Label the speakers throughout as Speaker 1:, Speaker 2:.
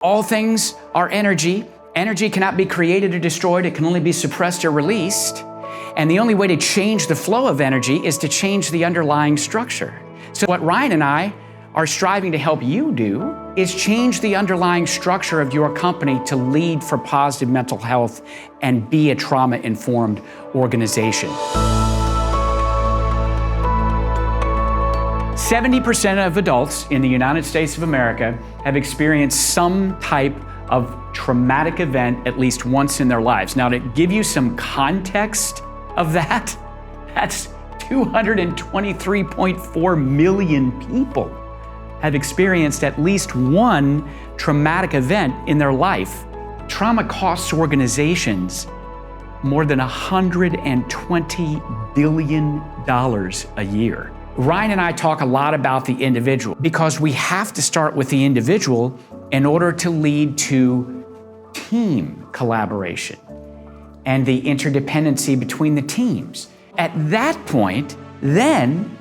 Speaker 1: All things are energy. Energy cannot be created or destroyed. It can only be suppressed or released. And the only way to change the flow of energy is to change the underlying structure. So what Ryan and I are striving to help you do is change the underlying structure of your company to lead for positive mental health and be a trauma-informed organization. 70% of adults in the United States of America have experienced some type of traumatic event at least once in their lives. Now, to give you some context of that, that's 223.4 million people have experienced at least one traumatic event in their life. Trauma costs organizations more than $120 billion a year. Ryan and I talk a lot about the individual because we have to start with the individual in order to lead to team collaboration and the interdependency between the teams. At that point, then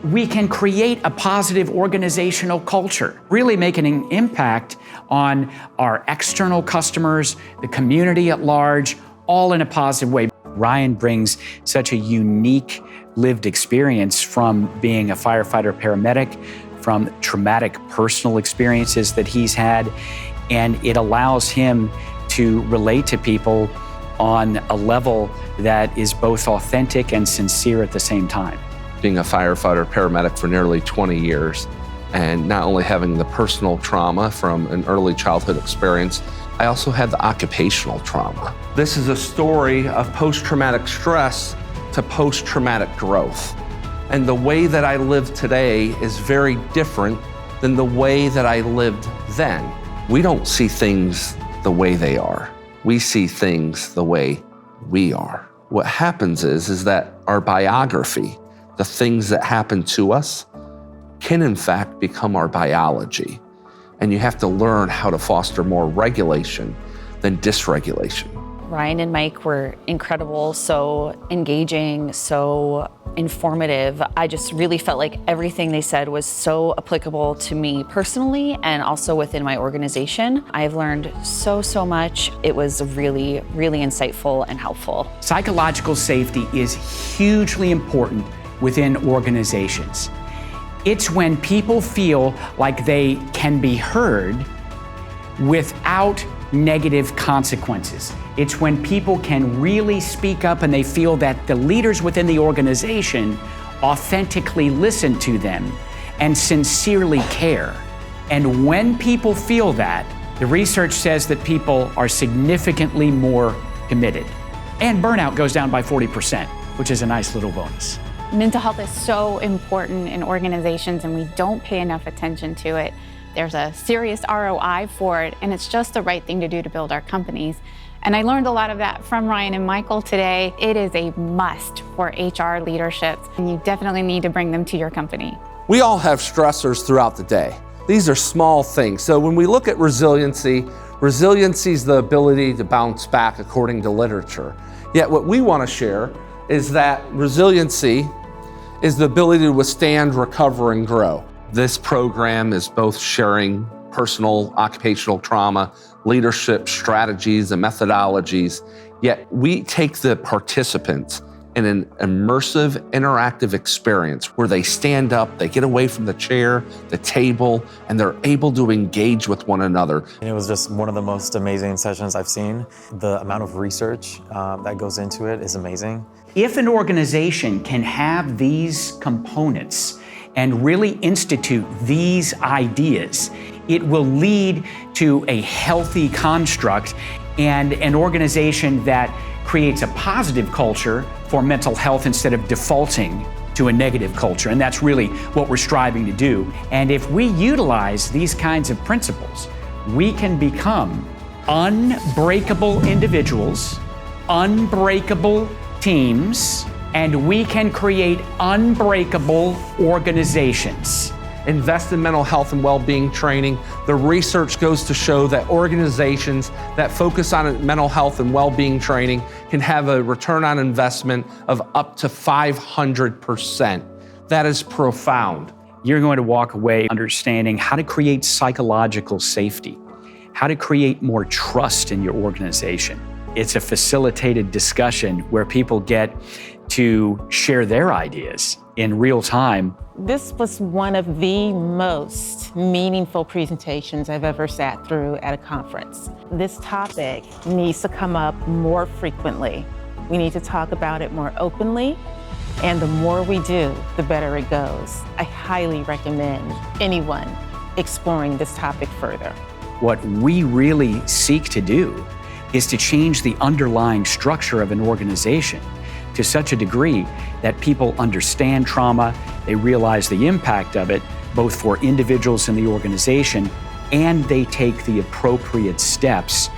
Speaker 1: we can create a positive organizational culture, really making an impact on our external customers, the community at large, all in a positive way. Ryan brings such a unique lived experience from being a firefighter paramedic, from traumatic personal experiences that he's had, and it allows him to relate to people on a level that is both authentic and sincere at the same time.
Speaker 2: Being a firefighter paramedic for nearly 20 years, and not only having the personal trauma from an early childhood experience, I also had the occupational trauma. This is a story of post-traumatic stress to post-traumatic growth. And the way that I live today is very different than the way that I lived then. We don't see things the way they are. We see things the way we are. What happens is that our biography, the things that happen to us, can in fact become our biology. And you have to learn how to foster more regulation than dysregulation.
Speaker 3: Ryan and Mike were incredible, so engaging, so informative. I just really felt like everything they said was so applicable to me personally and also within my organization. I've learned so much. It was really, really insightful and helpful.
Speaker 1: Psychological safety is hugely important within organizations. It's when people feel like they can be heard without negative consequences. It's when people can really speak up and they feel that the leaders within the organization authentically listen to them and sincerely care. And when people feel that, the research says that people are significantly more committed. And burnout goes down by 40%, which is a nice little bonus.
Speaker 4: Mental health is so important in organizations and we don't pay enough attention to it. There's a serious ROI for it, and it's just the right thing to do to build our companies. And I learned a lot of that from Ryan and Michael today. It is a must for HR leadership, and you definitely need to bring them to your company.
Speaker 2: We all have stressors throughout the day. These are small things. So when we look at resiliency is the ability to bounce back according to literature. Yet what we want to share is that resiliency is the ability to withstand, recover, and grow. This program is both sharing personal, occupational trauma, leadership strategies and methodologies, yet we take the participants in an immersive, interactive experience where they stand up, they get away from the chair, the table, and they're able to engage with one another.
Speaker 5: It was just one of the most amazing sessions I've seen. The amount of research that goes into it is amazing.
Speaker 1: If an organization can have these components and really institute these ideas, it will lead to a healthy construct and an organization that creates a positive culture for mental health instead of defaulting to a negative culture. And that's really what we're striving to do. And if we utilize these kinds of principles, we can become unbreakable individuals, unbreakable teams, and we can create unbreakable organizations.
Speaker 2: Invest in mental health and well-being training. The research goes to show that organizations that focus on mental health and well-being training can have a return on investment of up to 500%. That is profound.
Speaker 1: You're going to walk away understanding how to create psychological safety, how to create more trust in your organization. It's a facilitated discussion where people get to share their ideas in real time.
Speaker 6: This was one of the most meaningful presentations I've ever sat through at a conference. This topic needs to come up more frequently. We need to talk about it more openly, and the more we do, the better it goes. I highly recommend anyone exploring this topic further.
Speaker 1: What we really seek to do is to change the underlying structure of an organization to such a degree that people understand trauma, they realize the impact of it, both for individuals in the organization, and they take the appropriate steps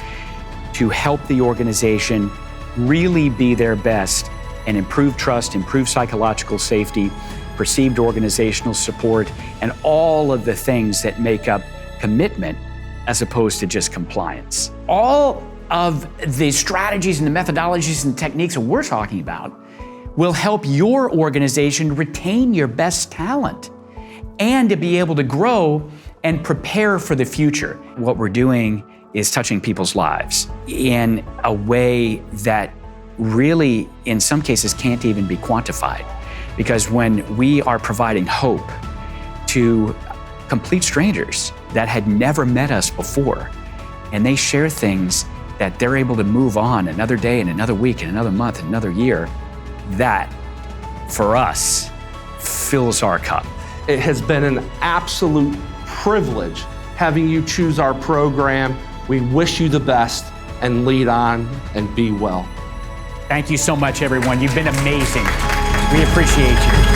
Speaker 1: to help the organization really be their best and improve trust, improve psychological safety, perceived organizational support, and all of the things that make up commitment as opposed to just compliance. All of the strategies and the methodologies and techniques that we're talking about will help your organization retain your best talent and to be able to grow and prepare for the future. What we're doing is touching people's lives in a way that really, in some cases, can't even be quantified. Because when we are providing hope to complete strangers that had never met us before, and they share things that they're able to move on another day and another week and another month and another year, that, for us, fills our cup.
Speaker 2: It has been an absolute privilege having you choose our program. We wish you the best, and lead on and be well.
Speaker 1: Thank you so much, everyone. You've been amazing. We appreciate you.